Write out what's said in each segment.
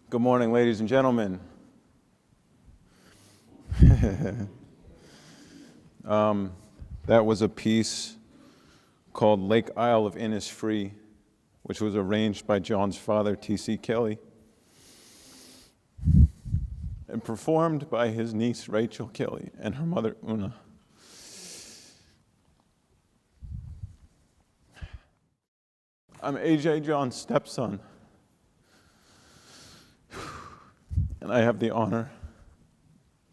Good morning, ladies and gentlemen. That was a piece called Lake Isle of Innisfree, which was arranged by John's father, T.C. Kelly, and performed by his niece, Rachel Kelly, and her mother, Una. I'm A.J. John's stepson, and I have the honor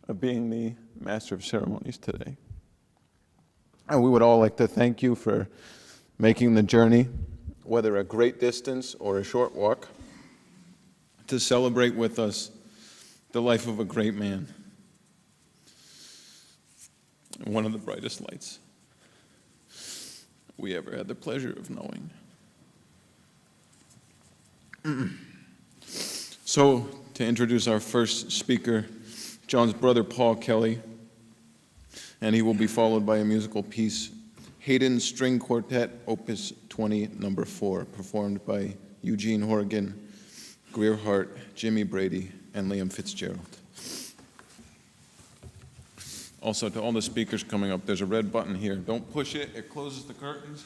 of being the master of ceremonies today. And we would all like to thank you for making the journey, whether a great distance or a short walk, to celebrate with us the life of a great man, one of the brightest lights we ever had the pleasure of knowing. So, to introduce our first speaker, John's brother Paul Kelly, and he will be followed by a musical piece, Haydn String Quartet, Opus 20, number 4, performed by Eugene Horgan, Greer Hart, Jimmy Brady, and Liam Fitzgerald. Also, to all the speakers coming up, there's a red button here. Don't push it, it closes the curtains.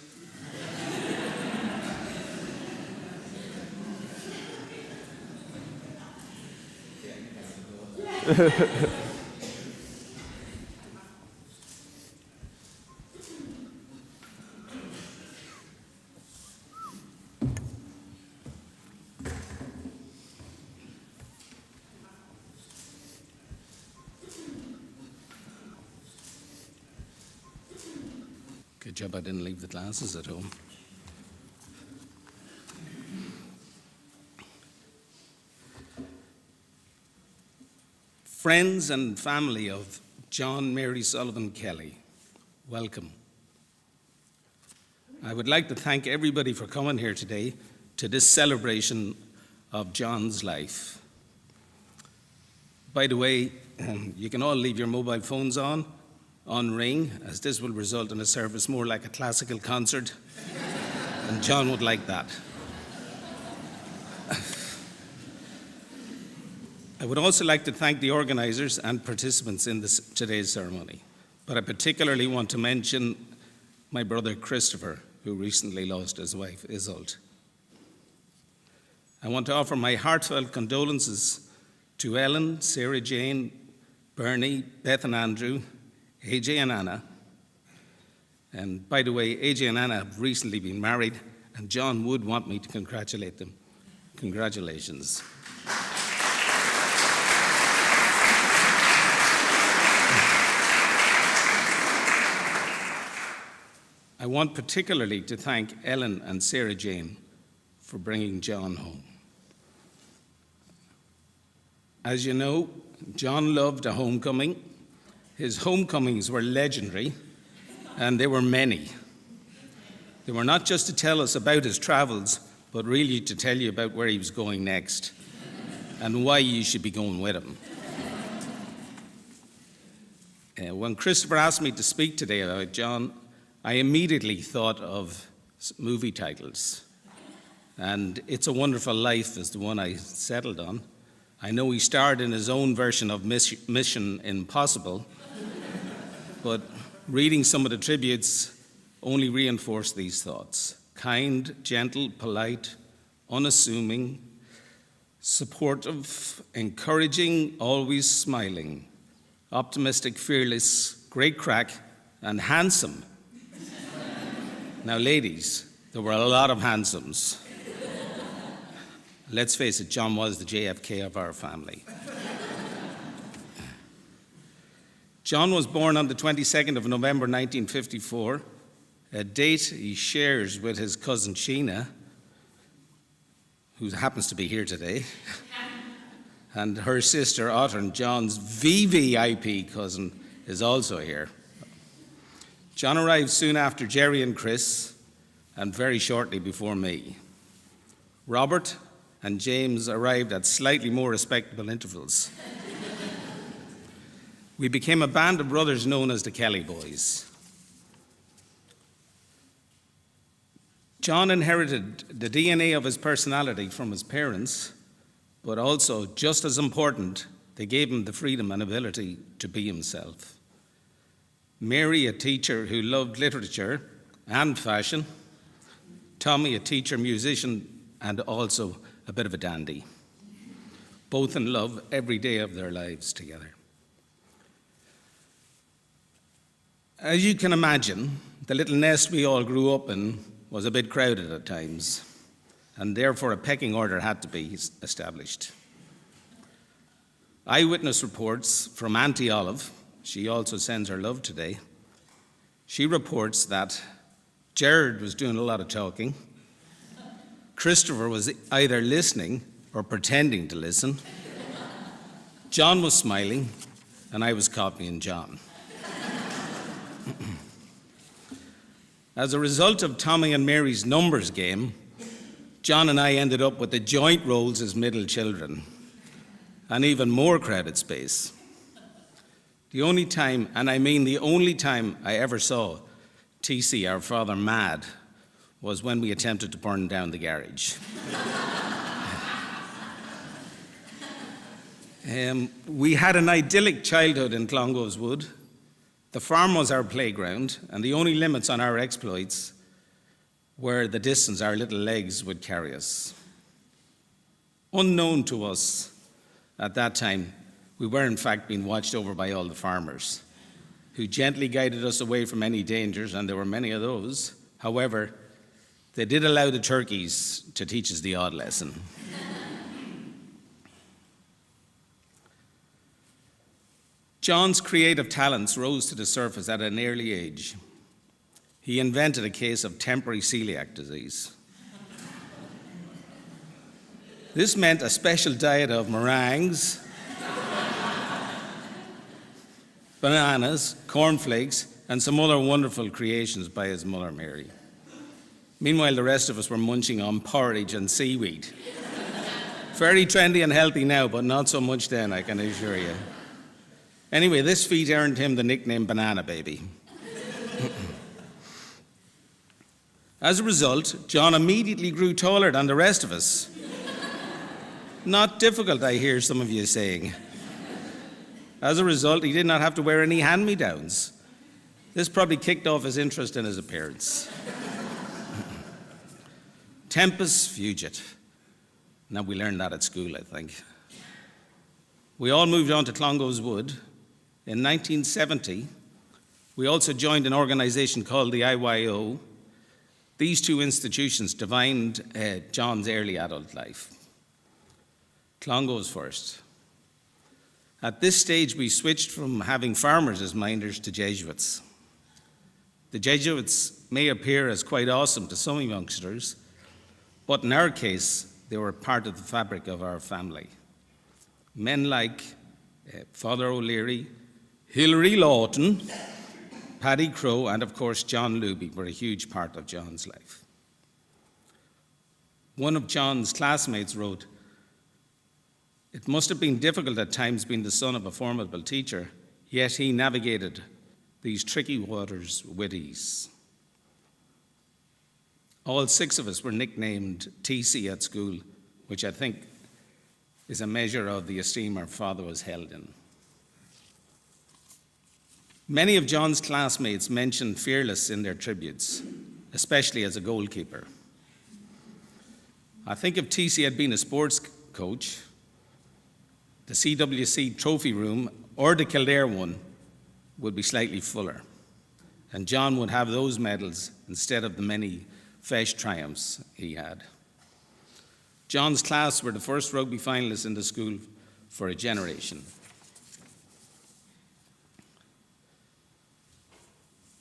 Good job I didn't leave the glasses at home. Friends and family of John Mary Sullivan Kelly, welcome. I would like to thank everybody for coming here today to this celebration of John's life. By the way, you can all leave your mobile phones on ring, as this will result in a service more like a classical concert, and John would like that. I would also like to thank the organizers and participants in today's ceremony, but I particularly want to mention my brother Christopher, who recently lost his wife, Isolde. I want to offer my heartfelt condolences to Ellen, Sarah Jane, Bernie, Beth and Andrew, AJ and Anna. And by the way, AJ and Anna have recently been married, and John would want me to congratulate them. Congratulations. I want particularly to thank Ellen and Sarah Jane for bringing John home. As you know, John loved a homecoming. His homecomings were legendary, and they were many. They were not just to tell us about his travels, but really to tell you about where he was going next and why you should be going with him. When Christopher asked me to speak today about John, I immediately thought of movie titles, and It's a Wonderful Life is the one I settled on. I know he starred in his own version of Mission Impossible, but reading some of the tributes only reinforced these thoughts. Kind, gentle, polite, unassuming, supportive, encouraging, always smiling, optimistic, fearless, great crack, and handsome Now, ladies, there were a lot of handsomes. Let's face it, John was the JFK of our family. John was born on the 22nd of November 1954, a date he shares with his cousin Sheena, who happens to be here today, and her sister Otter'n, John's VVIP cousin, is also here. John arrived soon after Jerry and Chris, and very shortly before me. Robert and James arrived at slightly more respectable intervals. We became a band of brothers known as the Kelly Boys. John inherited the DNA of his personality from his parents, but also, just as important, they gave him the freedom and ability to be himself. Mary, a teacher who loved literature and fashion. Tommy, a teacher, musician, and also a bit of a dandy. Both in love every day of their lives together. As you can imagine, the little nest we all grew up in was a bit crowded at times, and therefore a pecking order had to be established. Eyewitness reports from Auntie Olive, she also sends her love today. She reports that Jared was doing a lot of talking. Christopher was either listening or pretending to listen. John was smiling, and I was copying John. As a result of Tommy and Mary's numbers game, John and I ended up with the joint roles as middle children, and even more crowded space. The only time, and I mean the only time I ever saw TC, our father, mad was when we attempted to burn down the garage. We had an idyllic childhood in Clongo's Wood. The farm was our playground, and the only limits on our exploits were the distance our little legs would carry us. Unknown to us at that time, we were in fact being watched over by all the farmers, who gently guided us away from any dangers, and there were many of those. However, they did allow the turkeys to teach us the odd lesson. John's creative talents rose to the surface at an early age. He invented a case of temporary celiac disease. This meant a special diet of meringues, bananas, cornflakes, and some other wonderful creations by his mother, Mary. Meanwhile, the rest of us were munching on porridge and seaweed. Very trendy and healthy now, but not so much then, I can assure you. Anyway, this feat earned him the nickname Banana Baby. As a result, John immediately grew taller than the rest of us. Not difficult, I hear some of you saying. As a result, he did not have to wear any hand-me-downs. This probably kicked off his interest in his appearance. Tempus fugit. Now, we learned that at school, I think. We all moved on to Clongo's Wood. In 1970, we also joined an organization called the IYO. These two institutions defined John's early adult life. Clongo's first. At this stage, we switched from having farmers as minders to Jesuits. The Jesuits may appear as quite awesome to some youngsters, but in our case, they were part of the fabric of our family. Men like Father O'Leary, Hilary Lawton, Paddy Crowe, and of course John Luby were a huge part of John's life. One of John's classmates wrote, "It must have been difficult at times being the son of a formidable teacher, yet he navigated these tricky waters with ease." All six of us were nicknamed TC at school, which I think is a measure of the esteem our father was held in. Many of John's classmates mentioned Fearless in their tributes, especially as a goalkeeper. I think if TC had been a sports coach, the CWC trophy room or the Kildare one would be slightly fuller, and John would have those medals instead of the many Feis triumphs he had. John's class were the first rugby finalists in the school for a generation.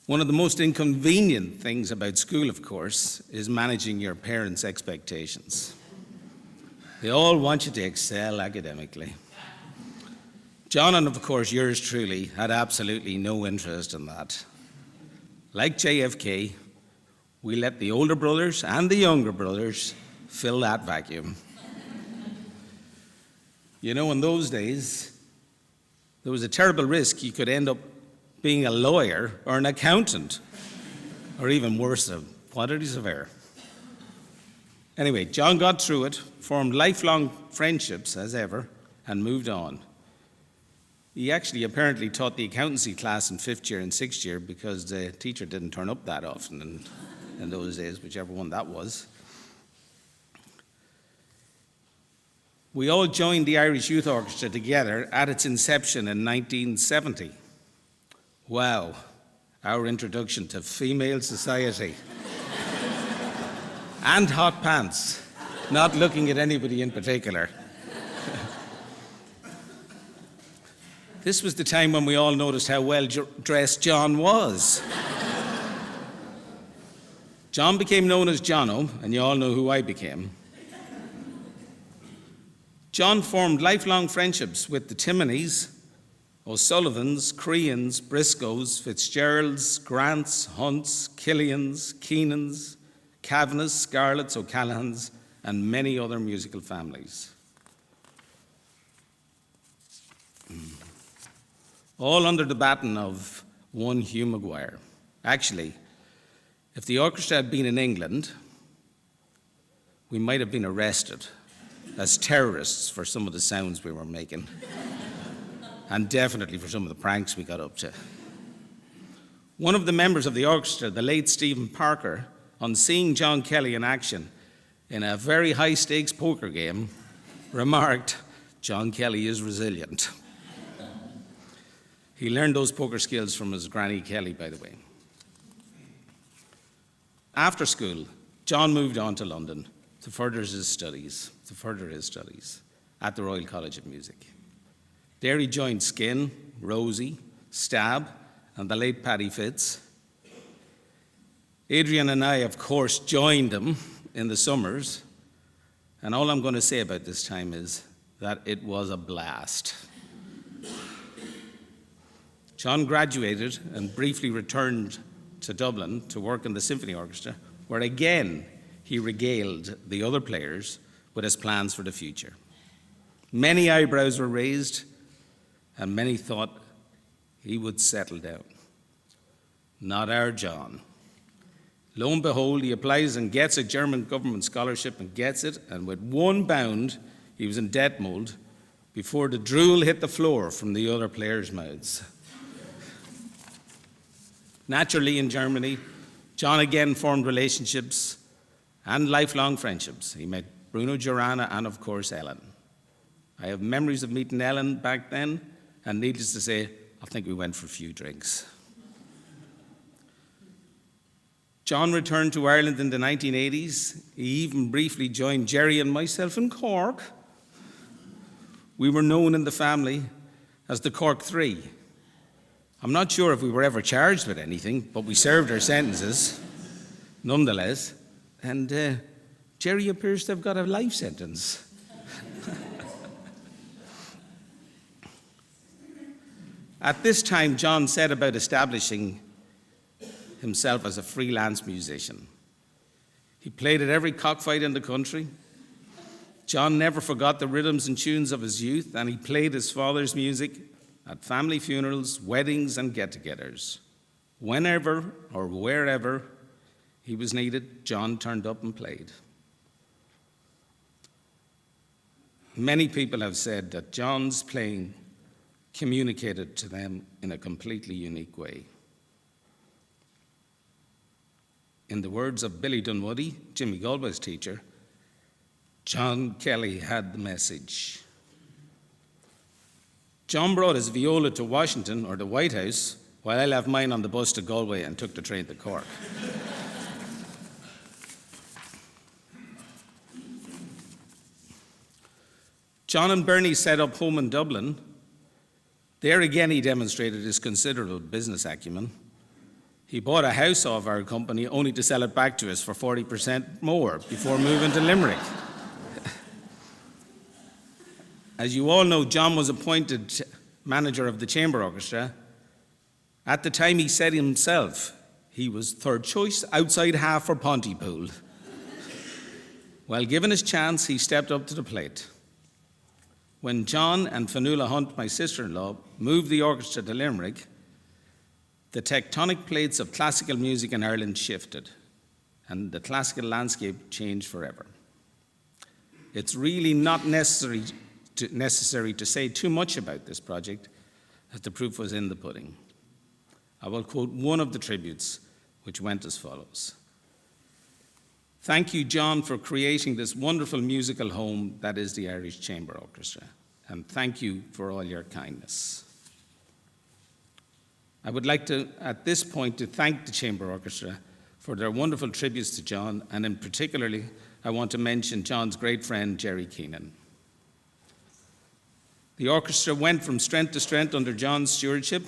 One of the most inconvenient things about school, of course, is managing your parents' expectations. They all want you to excel academically. John, and of course yours truly, had absolutely no interest in that. Like JFK, we let the older brothers and the younger brothers fill that vacuum. You know, in those days, there was a terrible risk you could end up being a lawyer or an accountant, or even worse, a quantity surveyor. Anyway, John got through it, formed lifelong friendships as ever, and moved on. He actually apparently taught the accountancy class in 5th year and 6th year because the teacher didn't turn up that often in those days, whichever one that was. We all joined the Irish Youth Orchestra together at its inception in 1970. Wow, our introduction to female society. And hot pants, not looking at anybody in particular. This was the time when we all noticed how well dressed John was. John became known as Jono, and you all know who I became. John formed lifelong friendships with the Timoneys, O'Sullivans, Creans, Briscoes, Fitzgeralds, Grants, Hunts, Killians, Keenans, Kavanaghs, Scarletts, O'Callaghan's, and many other musical families. All under the baton of one Hugh Maguire. Actually, if the orchestra had been in England, we might have been arrested as terrorists for some of the sounds we were making, and definitely for some of the pranks we got up to. One of the members of the orchestra, the late Stephen Parker, on seeing John Kelly in action in a very high-stakes poker game, remarked, "John Kelly is resilient." He learned those poker skills from his granny Kelly, by the way. After school, John moved on to London to further his studies at the Royal College of Music. There he joined Skin, Rosie, Stab, and the late Paddy Fitz. Adrian and I, of course, joined him in the summers, and all I'm going to say about this time is that it was a blast. John graduated and briefly returned to Dublin to work in the Symphony Orchestra, where again he regaled the other players with his plans for the future. Many eyebrows were raised, and many thought he would settle down. Not our John. Lo and behold, he applies and gets a German government scholarship and gets it, and with one bound, he was in debt mold before the drool hit the floor from the other players' mouths. Naturally, in Germany, John again formed relationships and lifelong friendships. He met Bruno Girana and, of course, Ellen. I have memories of meeting Ellen back then, and needless to say, I think we went for a few drinks. John returned to Ireland in the 1980s. He even briefly joined Jerry and myself in Cork. We were known in the family as the Cork Three. I'm not sure if we were ever charged with anything, but we served our sentences nonetheless. And Jerry appears to have got a life sentence. At this time, John set about establishing himself as a freelance musician. He played at every cockfight in the country. John never forgot the rhythms and tunes of his youth, and he played his father's music at family funerals, weddings, and get-togethers. Whenever or wherever he was needed, John turned up and played. Many people have said that John's playing communicated to them in a completely unique way. In the words of Billy Dunwoody, Jimmy Galway's teacher, John Kelly had the message. John brought his viola to Washington or the White House while I left mine on the bus to Galway and took the train to Cork. John and Bernie set up home in Dublin. There again he demonstrated his considerable business acumen. He bought a house off our company only to sell it back to us for 40% more before moving to Limerick. As you all know, John was appointed manager of the Chamber Orchestra. At the time, he said himself he was third choice, outside half for Pontypool. While given his chance, he stepped up to the plate. When John and Fionnuala Hunt, my sister-in-law, moved the orchestra to Limerick, the tectonic plates of classical music in Ireland shifted, and the classical landscape changed forever. It's really not necessary to say too much about this project, as the proof was in the pudding. I will quote one of the tributes, which went as follows. Thank you, John, for creating this wonderful musical home that is the Irish Chamber Orchestra, and thank you for all your kindness. I would like to, at this point, to thank the Chamber Orchestra for their wonderful tributes to John, and in particularly, I want to mention John's great friend, Jerry Keenan. The orchestra went from strength to strength under John's stewardship,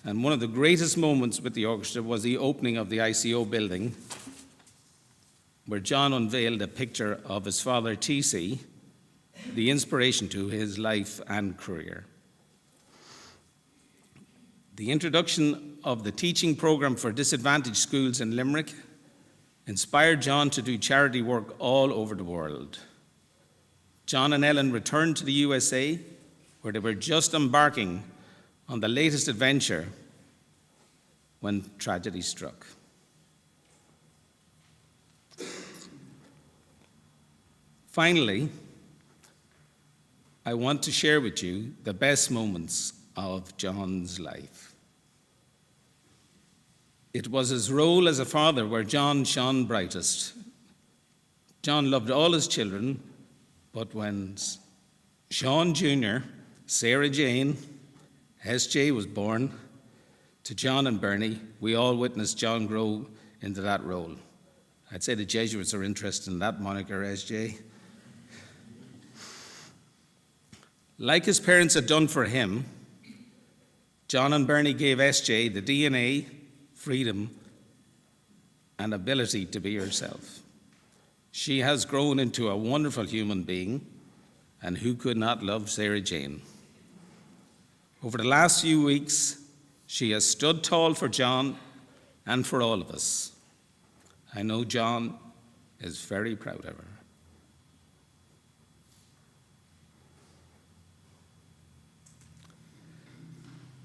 and one of the greatest moments with the orchestra was the opening of the ICO building, where John unveiled a picture of his father, T.C., the inspiration to his life and career. The introduction of the teaching program for disadvantaged schools in Limerick inspired John to do charity work all over the world. John and Ellen returned to the USA, where they were just embarking on the latest adventure when tragedy struck. Finally, I want to share with you the best moments of John's life. It was his role as a father where John shone brightest. John loved all his children, but when Sean Jr., Sarah Jane, S.J. was born to John and Bernie, we all witnessed John grow into that role. I'd say the Jesuits are interested in that moniker, S.J. Like his parents had done for him, John and Bernie gave S.J. the DNA, freedom, and ability to be herself. She has grown into a wonderful human being, and who could not love Sarah Jane? Over the last few weeks, she has stood tall for John and for all of us. I know John is very proud of her.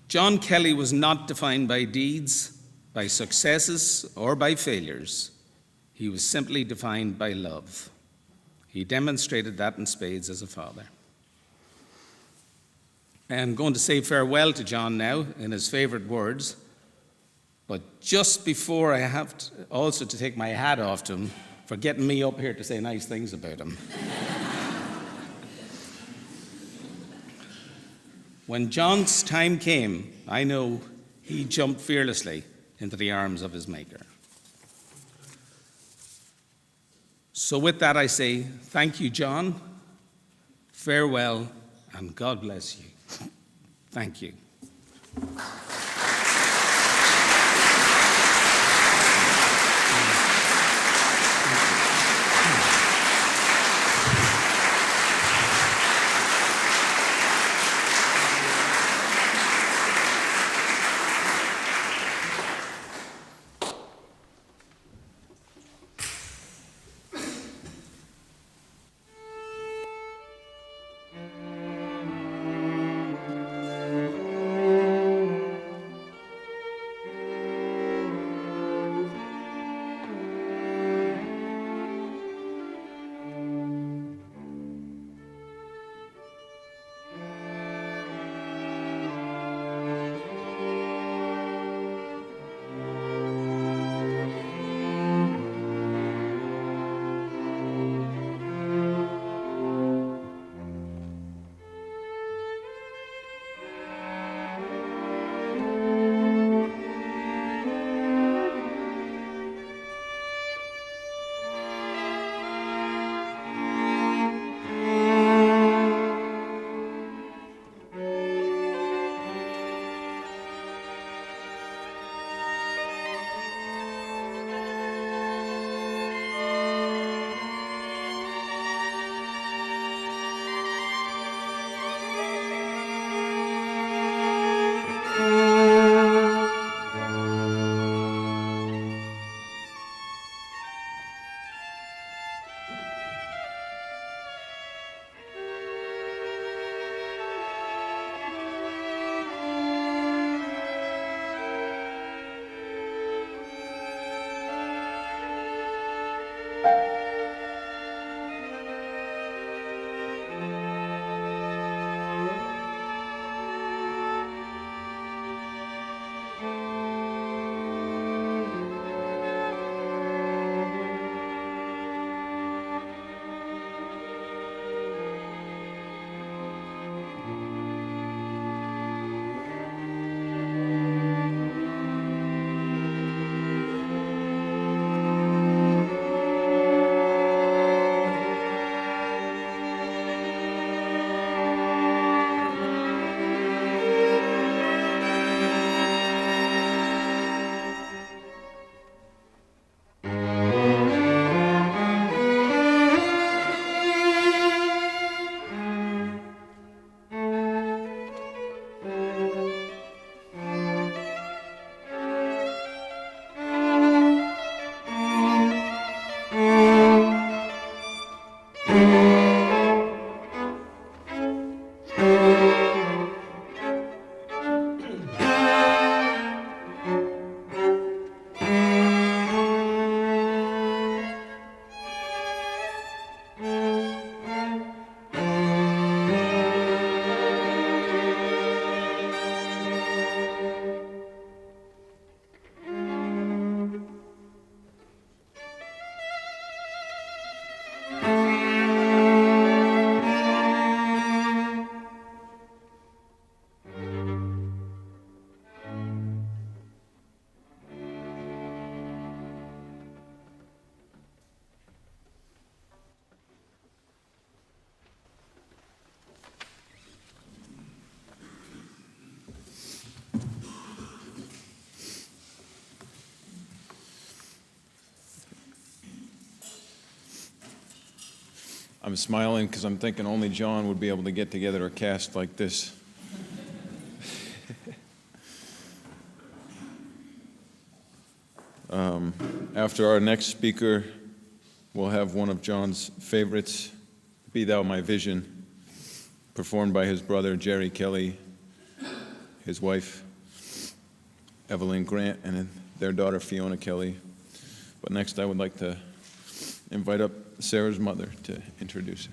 John Kelly was not defined by deeds, by successes, or by failures. He was simply defined by love. He demonstrated that in spades as a father. I'm going to say farewell to John now in his favorite words, but just before I have also to take my hat off to him for getting me up here to say nice things about him. When John's time came, I know he jumped fearlessly into the arms of his maker. So with that, I say, thank you, John, farewell, and God bless you. Thank you. I'm smiling because I'm thinking only John would be able to get together a cast like this. After our next speaker, we'll have one of John's favorites, Be Thou My Vision, performed by his brother Jerry Kelly, his wife Evelyn Grant, and their daughter Fiona Kelly. But next I would like to invite up Sarah's mother to introduce her.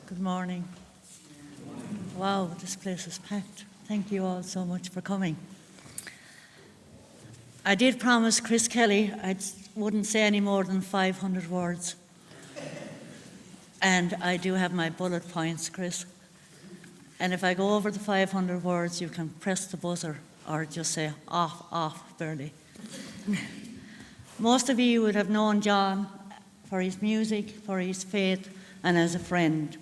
Good morning. Wow, this place is packed. Thank you all so much for coming. I did promise Chris Kelly I wouldn't say any more than 500 words. And I do have my bullet points, Chris. And if I go over the 500 words, you can press the buzzer or just say off, barely. Most of you would have known John for his music, for his faith, and as a friend.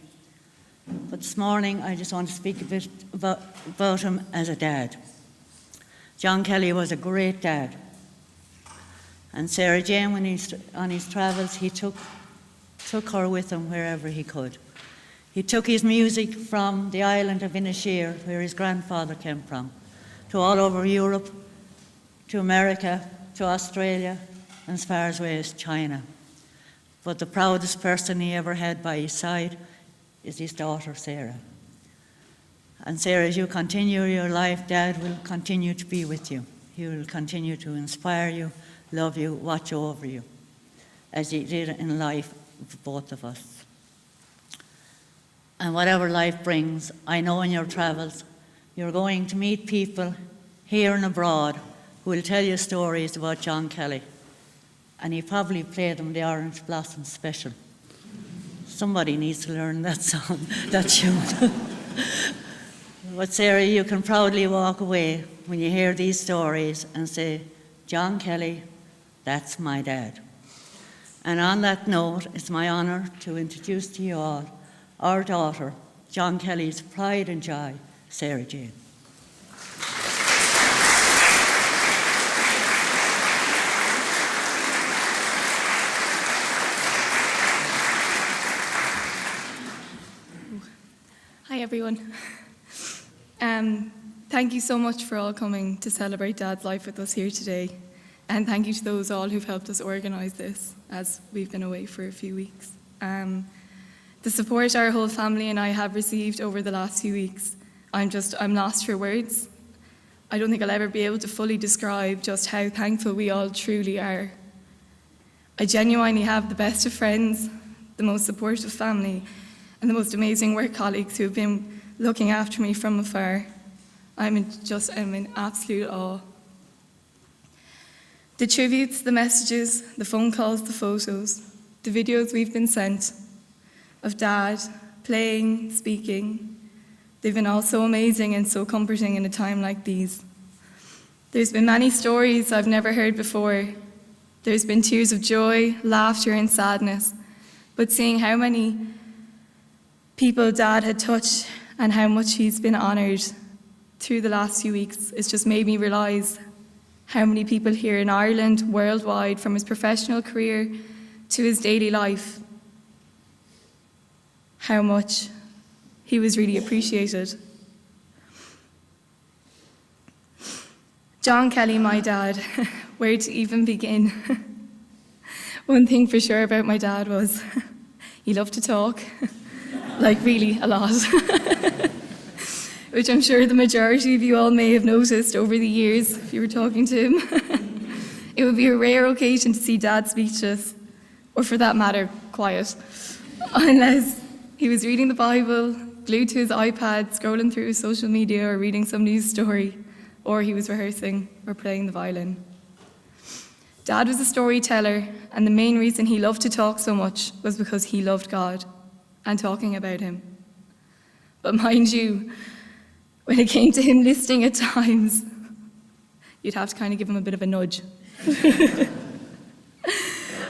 But this morning, I just want to speak a bit about him as a dad. John Kelly was a great dad. And Sarah Jane, when he's on his travels, he took her with him wherever he could. He took his music from the island of Inisheer, where his grandfather came from, to all over Europe, to America, to Australia, and as far away as China. But the proudest person he ever had by his side is his daughter, Sarah. And Sarah, as you continue your life, Dad will continue to be with you. He will continue to inspire you, love you, watch over you, as he did in life for both of us. And whatever life brings, I know in your travels, you're going to meet people here and abroad who will tell you stories about John Kelly. And he probably played them the Orange Blossom Special. Somebody needs to learn that song, that tune. But Sarah, you can proudly walk away when you hear these stories and say, John Kelly, that's my dad. And on that note, it's my honour to introduce to you all our daughter, John Kelly's pride and joy, Sarah Jane. Hi everyone. Thank you so much for all coming to celebrate Dad's life with us here today. And thank you to those all who've helped us organise this as we've been away for a few weeks. The support our whole family and I have received over the last few weeks, I'm lost for words. I don't think I'll ever be able to fully describe just how thankful we all truly are. I genuinely have the best of friends, the most supportive family, and the most amazing work colleagues who have been looking after me from afar. I'm in absolute awe. The tributes, the messages, the phone calls, the photos, the videos we've been sent of Dad playing, speaking, they've been all so amazing and so comforting in a time like these. There's been many stories I've never heard before. There's been tears of joy, laughter and sadness, but seeing how many people Dad had touched and how much he's been honoured through the last few weeks, it's just made me realise how many people here in Ireland, worldwide, from his professional career to his daily life, how much he was really appreciated. John Kelly, my dad, where to even begin? One thing for sure about my dad was he loved to talk, like really a lot, which I'm sure the majority of you all may have noticed over the years if you were talking to him. It would be a rare occasion to see Dad speechless, or for that matter, quiet, unless he was reading the Bible, glued to his iPad, scrolling through his social media or reading some news story, or he was rehearsing or playing the violin. Dad was a storyteller, and the main reason he loved to talk so much was because he loved God and talking about him. But mind you, when it came to him listening at times, you'd have to kind of give him a bit of a nudge.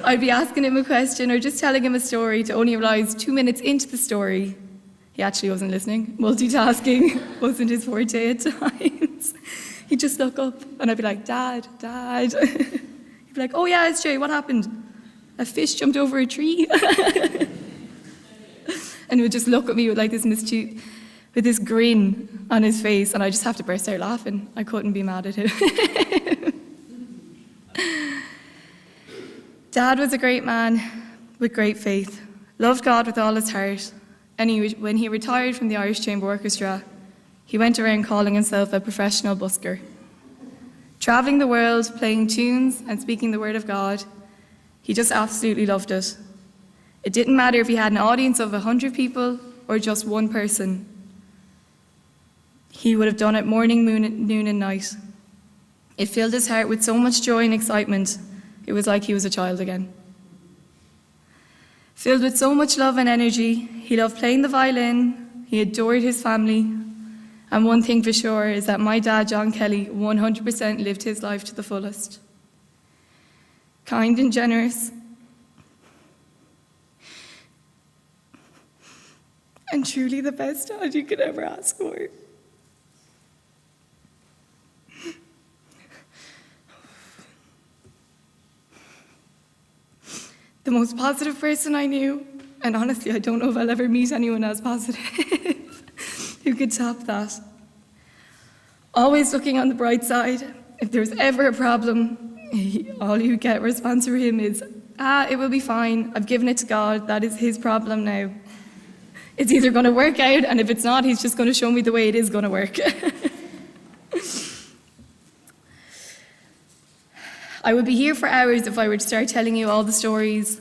I'd be asking him a question or just telling him a story to only realise 2 minutes into the story, he actually wasn't listening. Multitasking wasn't his forte at times. He'd just look up and I'd be like, Dad, Dad. He'd be like, oh yeah, SJ, what happened? A fish jumped over a tree. And he would just look at me with like with this grin on his face, and I just have to burst out laughing. I couldn't be mad at him. Dad was a great man with great faith, loved God with all his heart, and when he retired from the Irish Chamber Orchestra, he went around calling himself a professional busker. Travelling the world, playing tunes and speaking the word of God, he just absolutely loved it. It didn't matter if he had an audience of 100 people or just one person. He would have done it morning, noon and night. It filled his heart with so much joy and excitement, it was like he was a child again. Filled with so much love and energy, he loved playing the violin, he adored his family, and one thing for sure is that my dad, John Kelly, 100% lived his life to the fullest. Kind and generous, and truly the best dad you could ever ask for. The most positive person I knew, and honestly, I don't know if I'll ever meet anyone as positive who could top that. Always looking on the bright side. If there was ever a problem, all you get response from him is, it will be fine. I've given it to God. That is his problem now. It's either going to work out, and if it's not, he's just going to show me the way it is going to work. I would be here for hours if I were to start telling you all the stories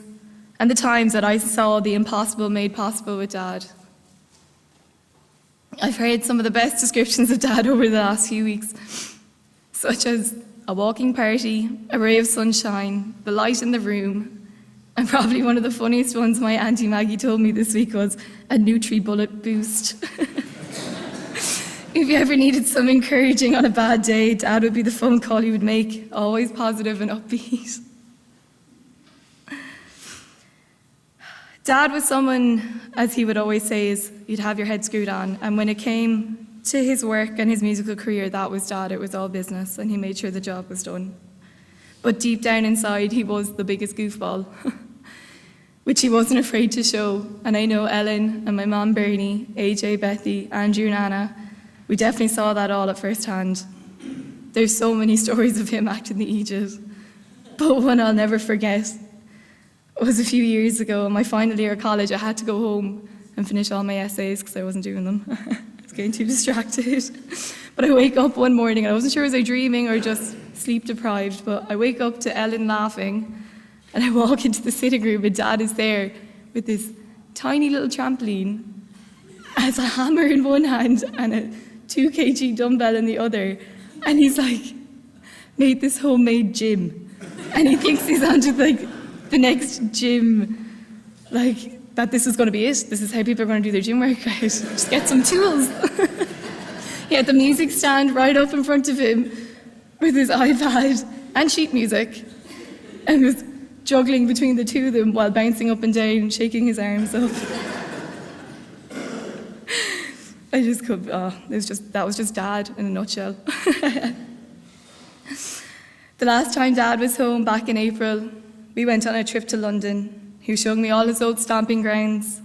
and the times that I saw the impossible made possible with Dad. I've heard some of the best descriptions of Dad over the last few weeks, such as a walking party, a ray of sunshine, the light in the room, and probably one of the funniest ones my Auntie Maggie told me this week was a NutriBullet boost. If you ever needed some encouraging on a bad day, Dad would be the phone call he would make, always positive and upbeat. Dad was someone, as he would always say, is you'd have your head screwed on, and when it came to his work and his musical career, that was Dad. It was all business, and he made sure the job was done. But deep down inside, he was the biggest goofball, which he wasn't afraid to show. And I know Ellen and my mom Bernie, AJ, Bethy, Andrew and Anna, we definitely saw that all at first hand. There's so many stories of him acting the Aegis. But one I'll never forget was a few years ago, in my final year of college, I had to go home and finish all my essays because I wasn't doing them. I was getting too distracted. But I wake up one morning, and I wasn't sure was I dreaming or just sleep deprived, but I wake up to Ellen laughing, and I walk into the sitting room, and Dad is there with this tiny little trampoline, has a hammer in one hand and a 2 kg dumbbell in the other, and he's like made this homemade gym, and he thinks he's onto like the next gym, like that this is going to be it. This is how people are going to do their gym workout. Just get some tools. He had the music stand right up in front of him with his iPad and sheet music, and was juggling between the two of them while bouncing up and down, shaking his arms up. I just could, that was just Dad in a nutshell. The last time Dad was home back in April, we went on a trip to London. He was showing me all his old stomping grounds.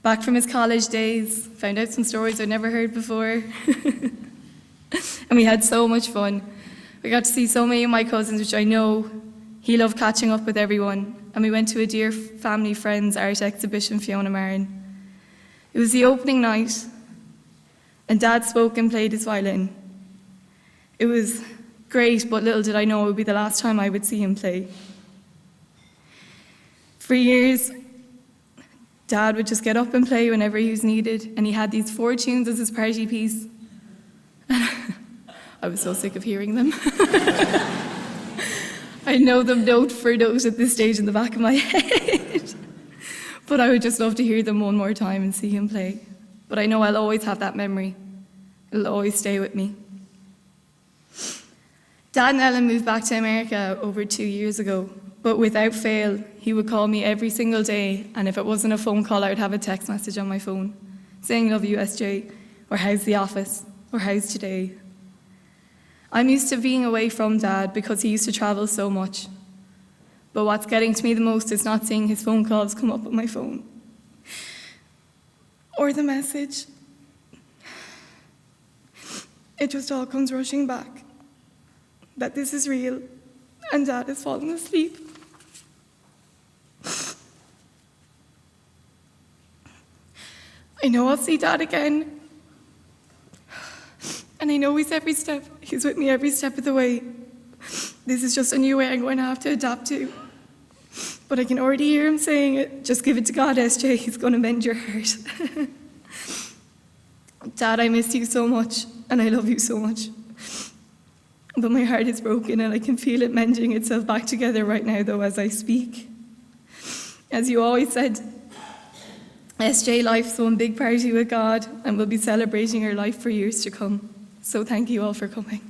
Back from his college days, found out some stories I'd never heard before. And we had so much fun. We got to see so many of my cousins, which I know he loved catching up with everyone. And we went to a dear family friend's art exhibition, Fiona Marin. It was the opening night, and Dad spoke and played his violin. It was great, but little did I know it would be the last time I would see him play. For years, Dad would just get up and play whenever he was needed, and he had these 4 tunes as his party piece. I was so sick of hearing them. I know them note for note at this stage in the back of my head. But I would just love to hear them one more time and see him play. But I know I'll always have that memory. It'll always stay with me. Dad and Ellen moved back to America over 2 years ago, but without fail, he would call me every single day, and if it wasn't a phone call, I would have a text message on my phone saying, "Love you, SJ," or "How's the office?" or "How's today?" I'm used to being away from Dad because he used to travel so much. But what's getting to me the most is not seeing his phone calls come up on my phone. Or the message. It just all comes rushing back. That this is real and Dad has fallen asleep. I know I'll see Dad again. And I know he's with me every step of the way. This is just a new way I'm going to have to adapt to. But I can already hear him saying it. Just give it to God, SJ. He's going to mend your heart. Dad, I miss you so much, and I love you so much. But my heart is broken, and I can feel it mending itself back together right now, though, as I speak. As you always said, SJ, life's one big party with God, and we'll be celebrating her life for years to come. So thank you all for coming.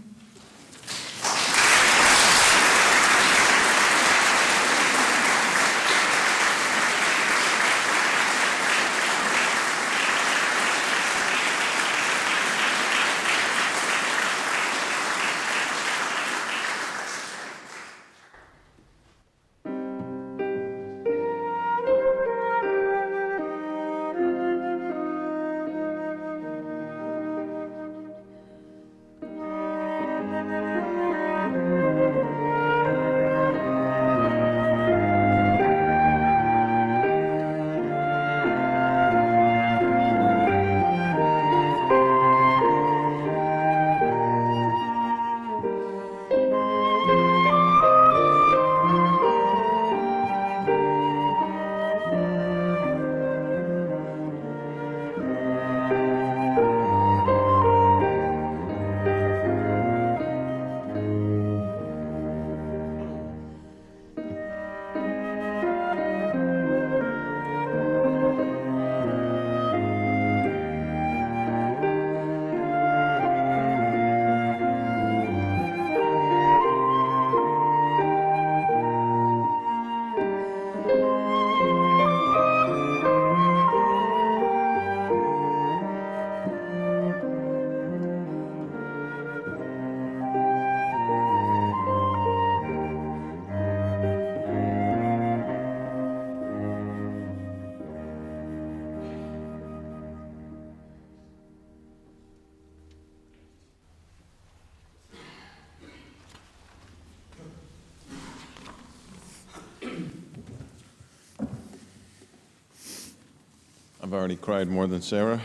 I've already cried more than Sarah.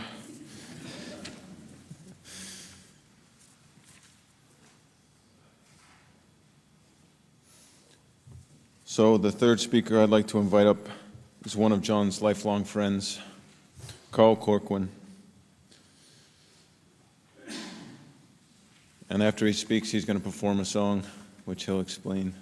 So the third speaker I'd like to invite up is one of John's lifelong friends, Carl Corcoran. And after he speaks, he's going to perform a song, which he'll explain.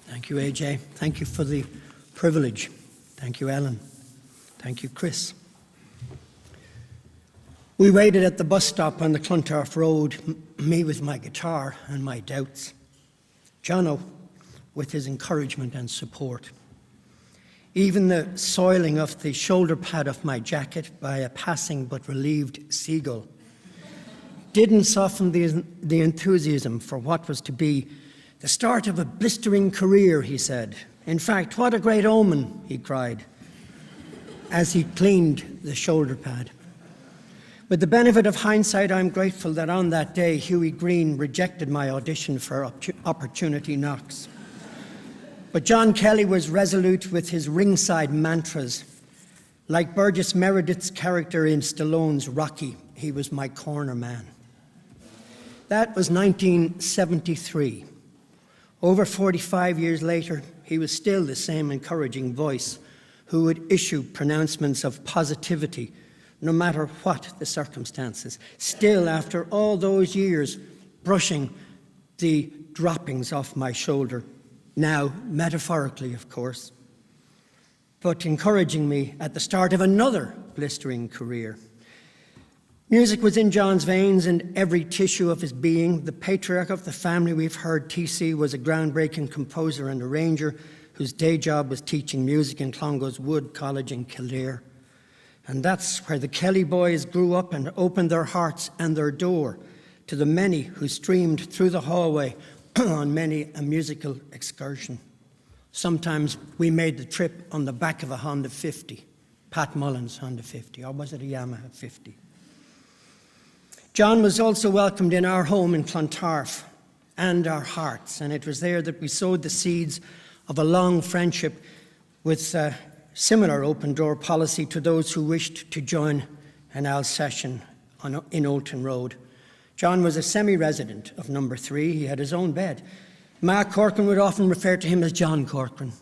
Thank you, AJ. Thank you for the privilege. Thank you, Ellen. Thank you, Chris. We waited at the bus stop on the Clontarf Road, me with my guitar and my doubts. Jono with his encouragement and support. Even the soiling of the shoulder pad of my jacket by a passing but relieved seagull didn't soften the enthusiasm for what was to be the start of a blistering career, he said. In fact, what a great omen, he cried, as he cleaned the shoulder pad. With the benefit of hindsight, I'm grateful that on that day, Hughie Green rejected my audition for Opportunity Knocks. But John Kelly was resolute with his ringside mantras. Like Burgess Meredith's character in Stallone's Rocky, he was my corner man. That was 1973. Over 45 years later, he was still the same encouraging voice who would issue pronouncements of positivity no matter what the circumstances. Still, after all those years, brushing the droppings off my shoulder, now metaphorically, of course, but encouraging me at the start of another blistering career. Music was in John's veins and every tissue of his being. The patriarch of the family, we've heard, TC, was a groundbreaking composer and arranger whose day job was teaching music in Clongowes Wood College in Kildare. And that's where the Kelly boys grew up and opened their hearts and their door to the many who streamed through the hallway on many a musical excursion. Sometimes we made the trip on the back of a Honda 50, Pat Mullins Honda 50, or was it a Yamaha 50? John was also welcomed in our home in Clontarf and our hearts, and it was there that we sowed the seeds of a long friendship with a similar open-door policy to those who wished to join an Alsatian in Oulton Road. John was a semi-resident of number 3. He had his own bed. Mark Corcoran would often refer to him as John Corcoran.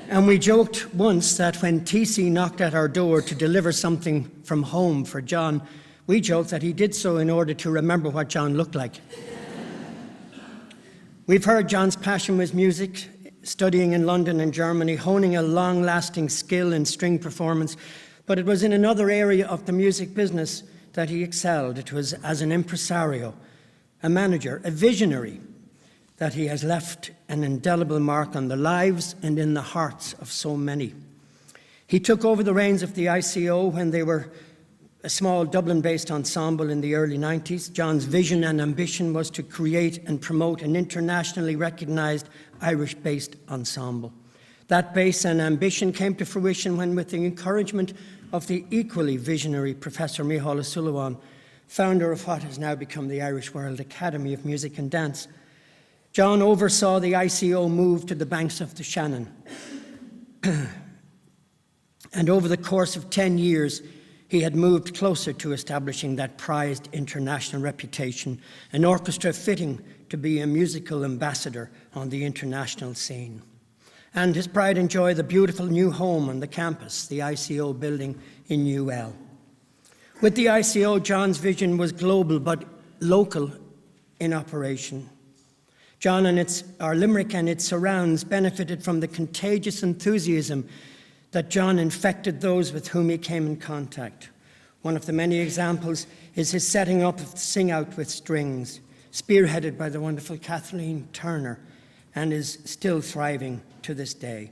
And we joked once that when TC knocked at our door to deliver something from home for John, we joked that he did so in order to remember what John looked like. We've heard John's passion was music, studying in London and Germany, honing a long-lasting skill in string performance, but it was in another area of the music business that he excelled. It was as an impresario, a manager, a visionary, that he has left an indelible mark on the lives and in the hearts of so many. He took over the reins of the ICO when they were a small Dublin-based ensemble in the early 90s. John's vision and ambition was to create and promote an internationally recognised Irish-based ensemble. That base and ambition came to fruition when, with the encouragement of the equally visionary Professor Micheál O'Sullivan, founder of what has now become the Irish World Academy of Music and Dance, John oversaw the ICO move to the banks of the Shannon. And over the course of 10 years, he had moved closer to establishing that prized international reputation, an orchestra fitting to be a musical ambassador on the international scene. And his pride and joy, the beautiful new home on the campus, the ICO building in UL. With the ICO, John's vision was global but local in operation. John and Limerick and its surrounds benefited from the contagious enthusiasm that John infected those with whom he came in contact. One of the many examples is his setting up of Sing Out with Strings, spearheaded by the wonderful Kathleen Turner, and is still thriving to this day.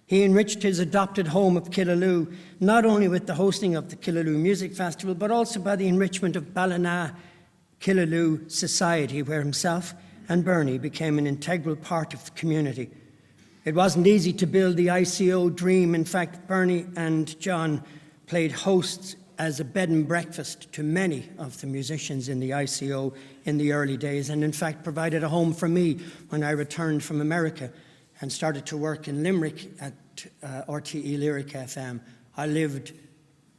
He enriched his adopted home of Killaloe, not only with the hosting of the Killaloe Music Festival, but also by the enrichment of Ballina Killaloe Society, where himself and Bernie became an integral part of the community. It wasn't easy to build the ICO dream. In fact, Bernie and John played hosts as a bed and breakfast to many of the musicians in the ICO in the early days, and in fact provided a home for me when I returned from America and started to work in Limerick at RTE Lyric FM. I lived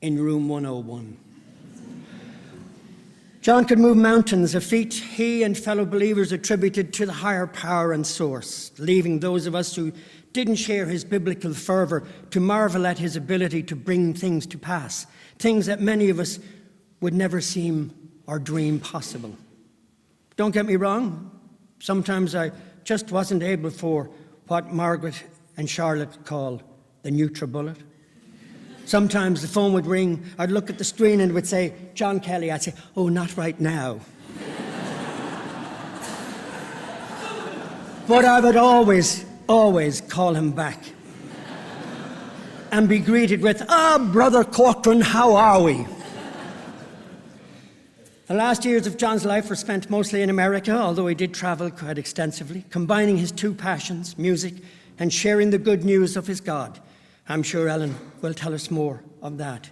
in room 101. John could move mountains, a feat he and fellow believers attributed to the higher power and source, leaving those of us who didn't share his biblical fervour to marvel at his ability to bring things to pass, things that many of us would never seem or dream possible. Don't get me wrong, sometimes I just wasn't able for what Margaret and Charlotte call the NutriBullet. Sometimes the phone would ring, I'd look at the screen and it would say, John Kelly. I'd say, oh, not right now. But I would always call him back and be greeted with, Brother Corcoran, how are we? The last years of John's life were spent mostly in America, although he did travel quite extensively, combining his two passions, music and sharing the good news of his God. I'm sure Ellen will tell us more of that.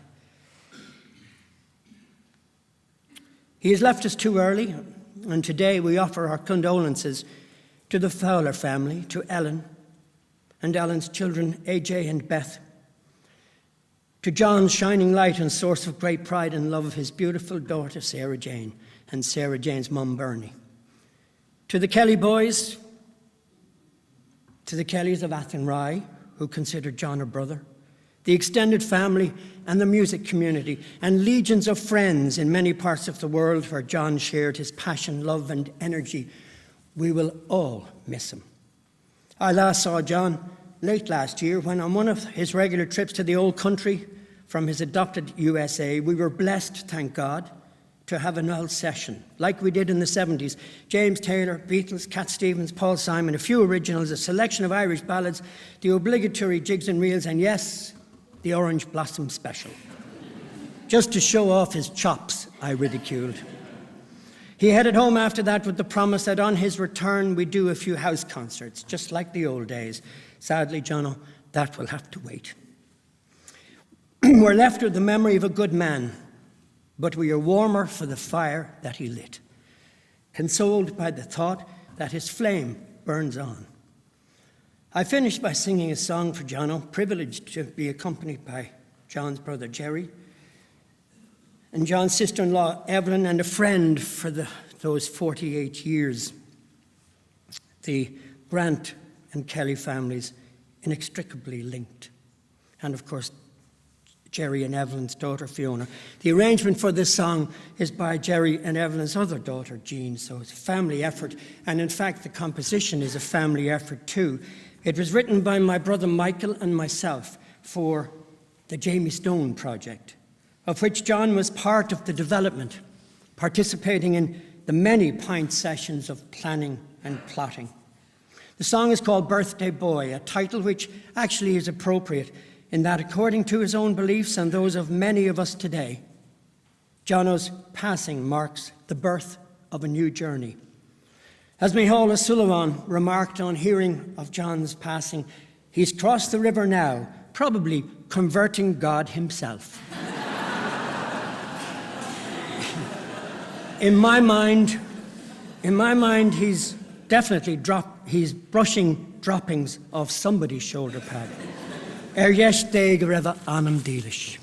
He has left us too early, and today we offer our condolences to the Fowler family, to Ellen and Ellen's children, AJ and Beth, to John's shining light and source of great pride and love, his beautiful daughter, Sarah Jane, and Sarah Jane's mum, Bernie, to the Kelly boys, to the Kellys of Athenry, who considered John a brother, the extended family and the music community, and legions of friends in many parts of the world where John shared his passion, love, and energy. We will all miss him. I last saw John late last year when, on one of his regular trips to the old country from his adopted USA, we were blessed, thank God, to to have an old session, like we did in the 70s. James Taylor, Beatles, Cat Stevens, Paul Simon, a few originals, a selection of Irish ballads, the obligatory jigs and reels, and yes, the Orange Blossom Special. Just to show off his chops, I ridiculed. He headed home after that with the promise that on his return we'd do a few house concerts, just like the old days. Sadly, Jono, that will have to wait. We're left with the memory of a good man, but we are warmer for the fire that he lit, consoled by the thought that his flame burns on. I finished by singing a song for Jono, privileged to be accompanied by John's brother Jerry, and John's sister-in-law Evelyn, and a friend for those 48 years, the Grant and Kelly families inextricably linked. And of course, Jerry and Evelyn's daughter, Fiona. The arrangement for this song is by Jerry and Evelyn's other daughter, Jean, so it's a family effort. And in fact, the composition is a family effort too. It was written by my brother Michael and myself for the Jamie Stone project, of which John was part of the development, participating in the many pint sessions of planning and plotting. The song is called Birthday Boy, a title which actually is appropriate in that, according to his own beliefs and those of many of us today, Jono's passing marks the birth of a new journey. As Micheál O'Sullivan remarked on hearing of John's passing, he's crossed the river now, probably converting God himself. In my mind, he's definitely he's brushing droppings off somebody's shoulder pad. Yes day go raibh anam dílis.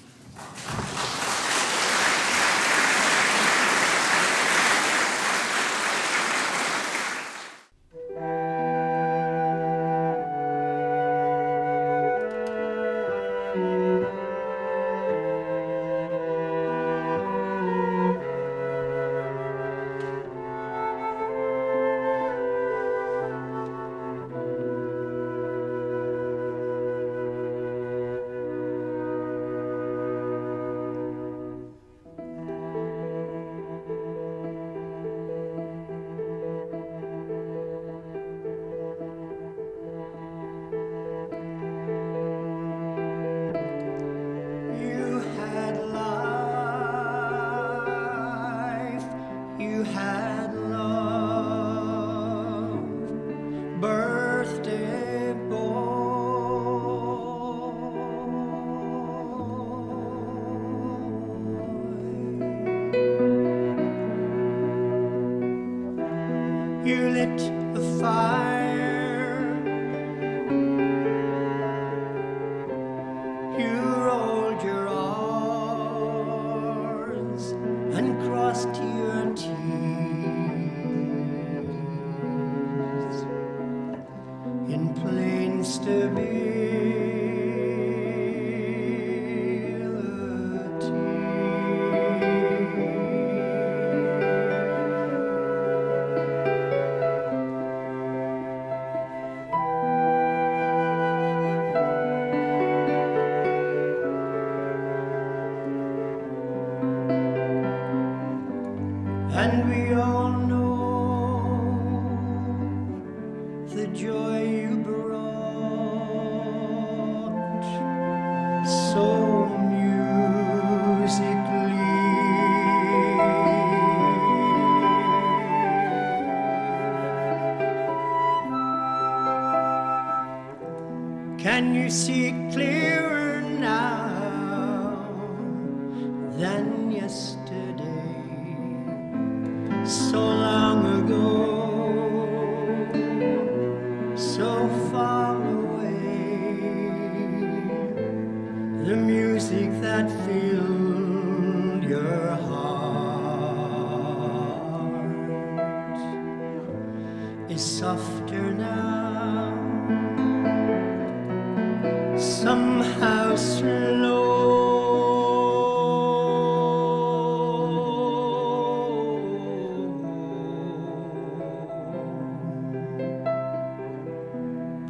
You lit the fire, you rolled your R's and crossed your T's in plain stability. And we all know the joy you brought so musically. Can you see clearer now than yesterday? So long ago, so far away, the music that filled your heart is softer now, somehow slow.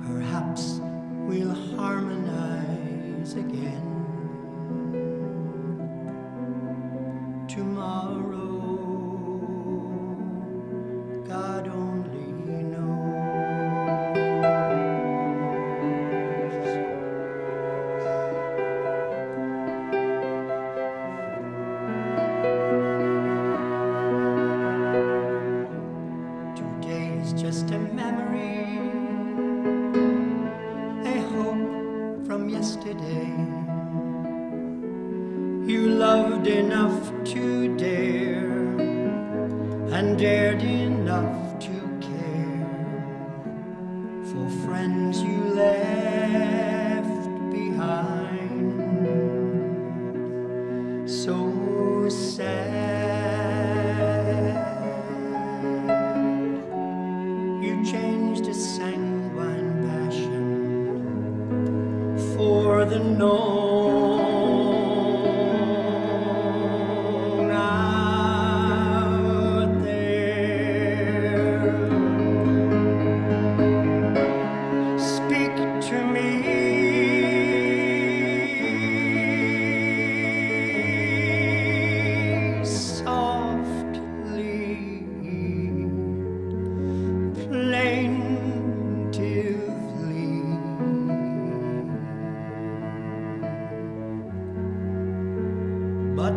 Perhaps we'll harmonize again tomorrow. today. You loved enough to dare, and dared enough to care for friends you left behind. So sad. You changed a sanguine passion for the known out there. Speak to me softly, plaintively. But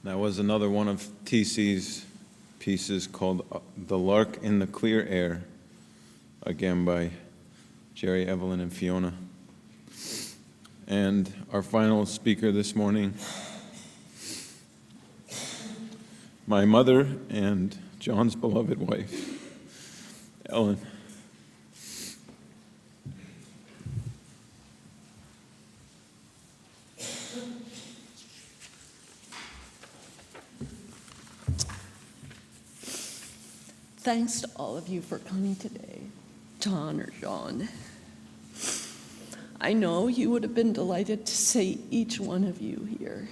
That was another one of TC's pieces called The Lark in the Clear Air, again by Jerry, Evelyn, and Fiona. And our final speaker this morning, my mother and John's beloved wife, Ellen. Thanks to all of you for coming today. John or John. I know you would have been delighted to see each one of you here.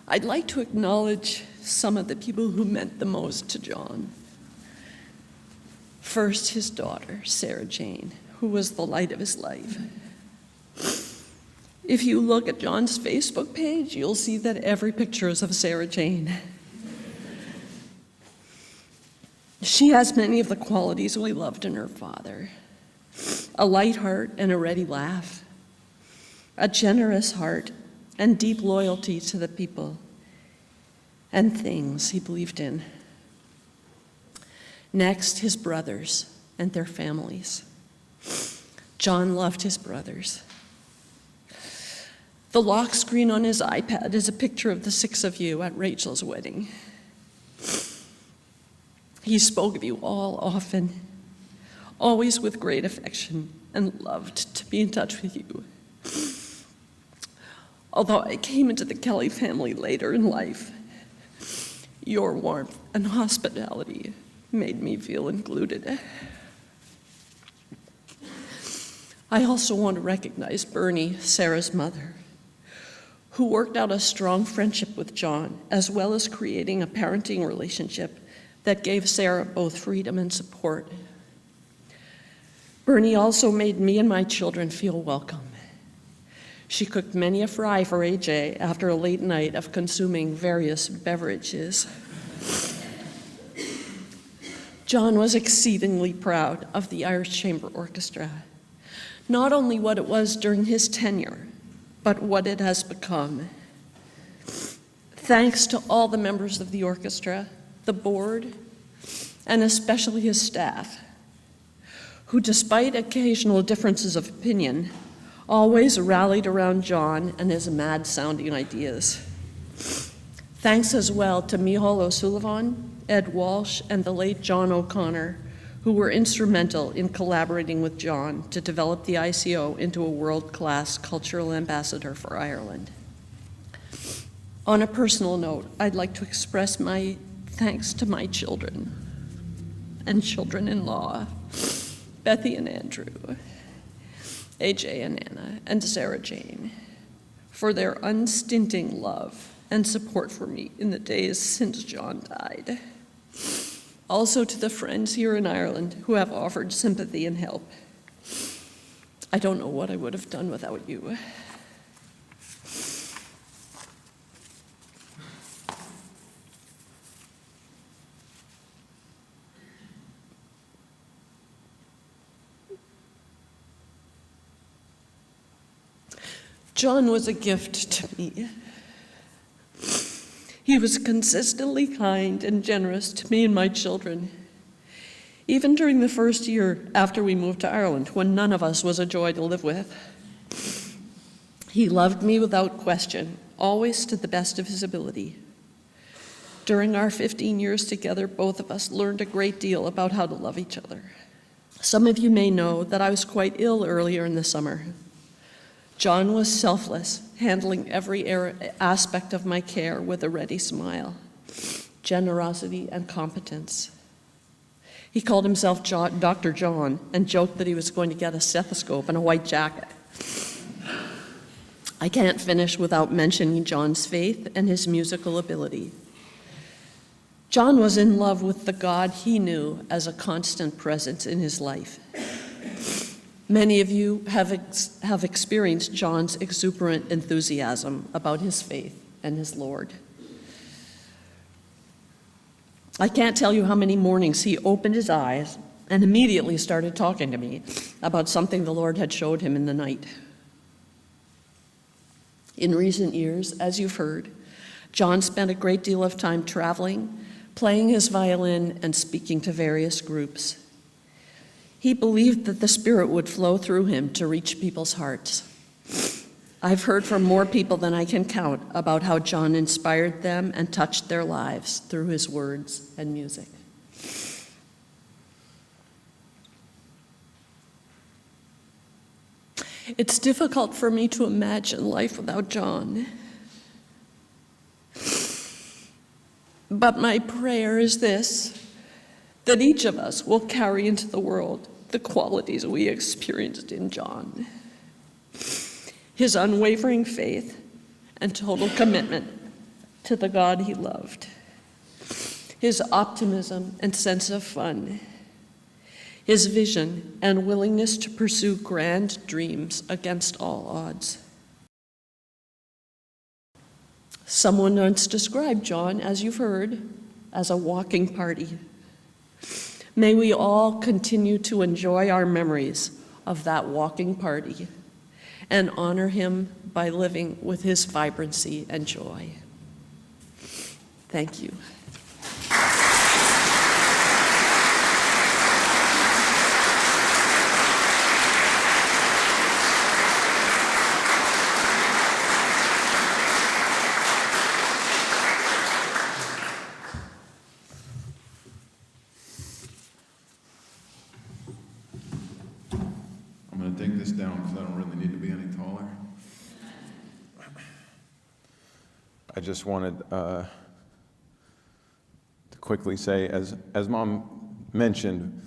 I'd like to acknowledge some of the people who meant the most to John. First, his daughter, Sarah Jane, who was the light of his life. If you look at John's Facebook page, you'll see that every picture is of Sarah Jane. She has many of the qualities we loved in her father: a light heart and a ready laugh, a generous heart and deep loyalty to the people and things he believed in. Next, his brothers and their families. John loved his brothers. The lock screen on his iPad is a picture of the 6 of you at Rachel's wedding. He spoke of you all often, always with great affection, and loved to be in touch with you. Although I came into the Kelly family later in life, your warmth and hospitality made me feel included. I also want to recognize Bernie, Sarah's mother, who worked out a strong friendship with John, as well as creating a parenting relationship that gave Sarah both freedom and support. Bernie also made me and my children feel welcome. She cooked many a fry for AJ after a late night of consuming various beverages. John was exceedingly proud of the Irish Chamber Orchestra, not only what it was during his tenure, but what it has become. Thanks to all the members of the orchestra, the board, and especially his staff, who, despite occasional differences of opinion, always rallied around John and his mad-sounding ideas. Thanks as well to Micheál O'Sullivan, Ed Walsh, and the late John O'Connor, who were instrumental in collaborating with John to develop the ICO into a world-class cultural ambassador for Ireland. On a personal note, I'd like to express my thanks to my children and children-in-law, Bethy and Andrew, AJ and Anna, and Sarah Jane, for their unstinting love and support for me in the days since John died. Also to the friends here in Ireland who have offered sympathy and help. I don't know what I would have done without you. John was a gift to me. He was consistently kind and generous to me and my children, even during the first year after we moved to Ireland, when none of us was a joy to live with. He loved me without question, always to the best of his ability. During our 15 years together, both of us learned a great deal about how to love each other. Some of you may know that I was quite ill earlier in the summer. John was selfless, handling every aspect of my care with a ready smile, generosity, and competence. He called himself Dr. John and joked that he was going to get a stethoscope and a white jacket. I can't finish without mentioning John's faith and his musical ability. John was in love with the God he knew as a constant presence in his life. Many of you have experienced John's exuberant enthusiasm about his faith and his Lord. I can't tell you how many mornings he opened his eyes and immediately started talking to me about something the Lord had showed him in the night. In recent years, as you've heard, John spent a great deal of time traveling, playing his violin, and speaking to various groups. He believed that the Spirit would flow through him to reach people's hearts. I've heard from more people than I can count about how John inspired them and touched their lives through his words and music. It's difficult for me to imagine life without John. But my prayer is this: that each of us will carry into the world the qualities we experienced in John. His unwavering faith and total commitment to the God he loved. His optimism and sense of fun. His vision and willingness to pursue grand dreams against all odds. Someone once described John, as you've heard, as a walking party. May we all continue to enjoy our memories of that walking party and honor him by living with his vibrancy and joy. Thank you. I'm going to take this down because I don't really need to be any taller. I just wanted to quickly say, as Mom mentioned,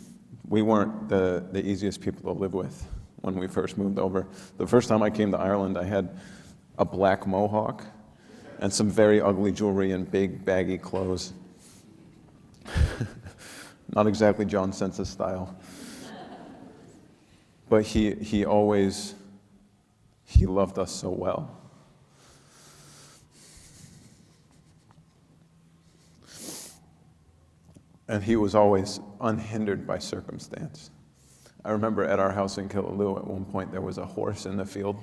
we weren't the easiest people to live with when we first moved over. The first time I came to Ireland, I had a black mohawk and some very ugly jewelry and big baggy clothes. Not exactly John Sensa's style. But he always loved us so well. And he was always unhindered by circumstance. I remember at our house in Killaloe, at one point there was a horse in the field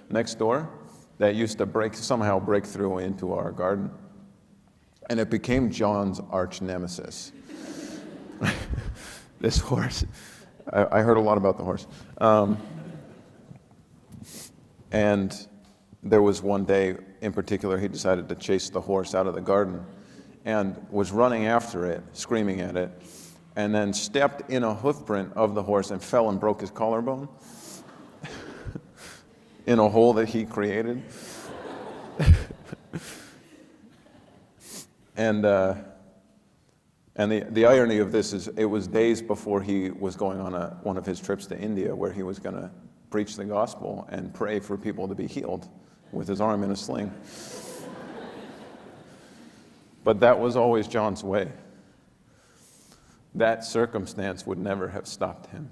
next door that used to somehow break through into our garden. And it became John's arch nemesis. This horse. I heard a lot about the horse. And there was one day in particular he decided to chase the horse out of the garden and was running after it, screaming at it, and then stepped in a hoof print of the horse and fell and broke his collarbone in a hole that he created. And the irony of this is it was days before he was going on one of his trips to India where he was going to preach the gospel and pray for people to be healed with his arm in a sling. But that was always John's way. That circumstance would never have stopped him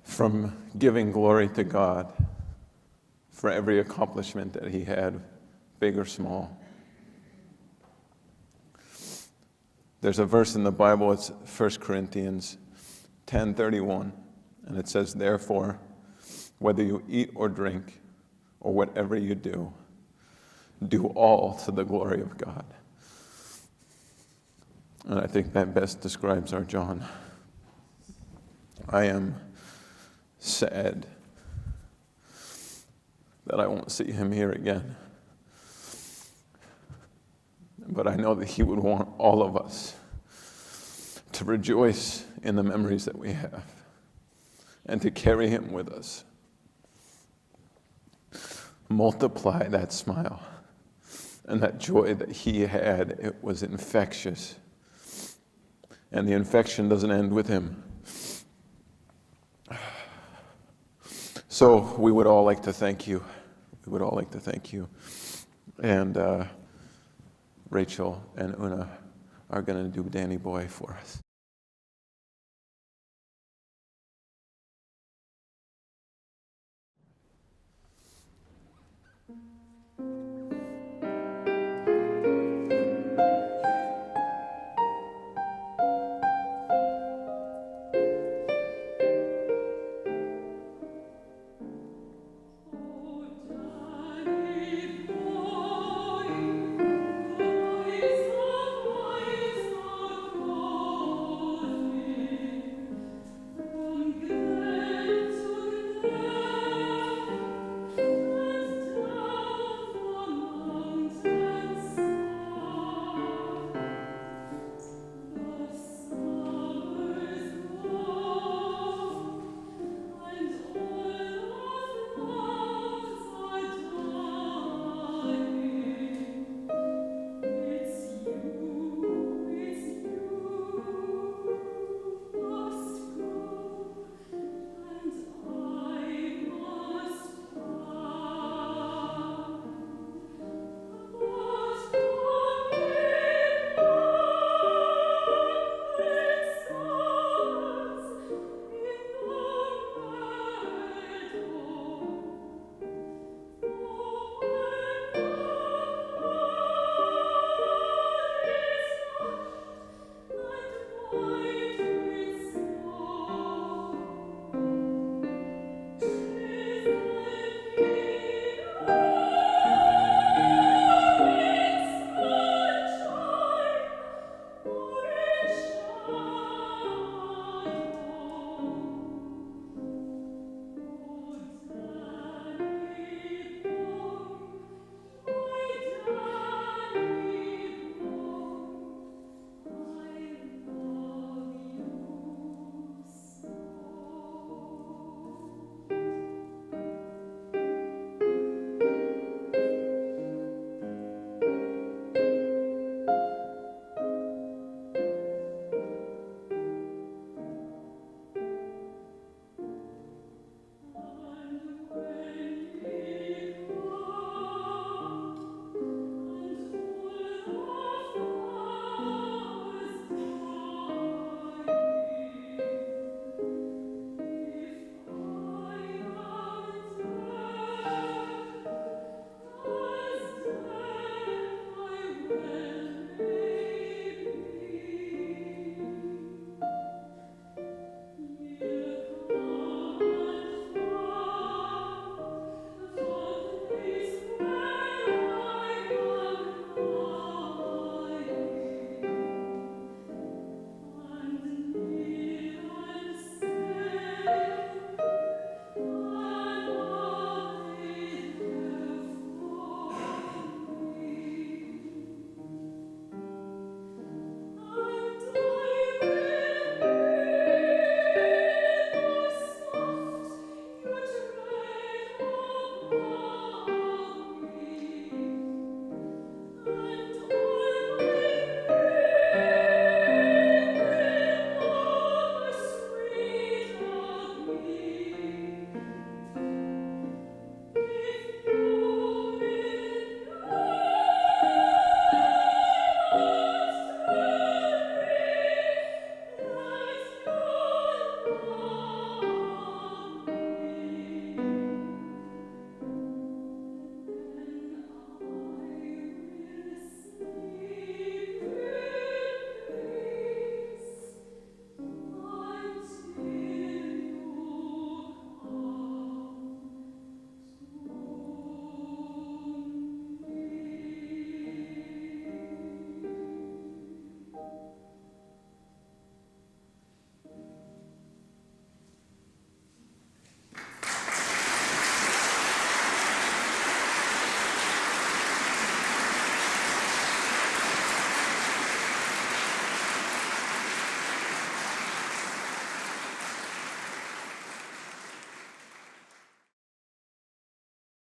from giving glory to God for every accomplishment that he had, big or small. There's a verse in the Bible, it's 1 Corinthians 10:31, and it says, "Therefore, whether you eat or drink, or whatever you do all to the glory of God." And I think that best describes our John. I am sad that I won't see him here again. But I know that he would want all of us to rejoice in the memories that we have and to carry him with us. Multiply that smile and that joy that he had. It was infectious. And the infection doesn't end with him. So we would all like to thank you. We would all like to thank you. And Rachel and Una are going to do Danny Boy for us.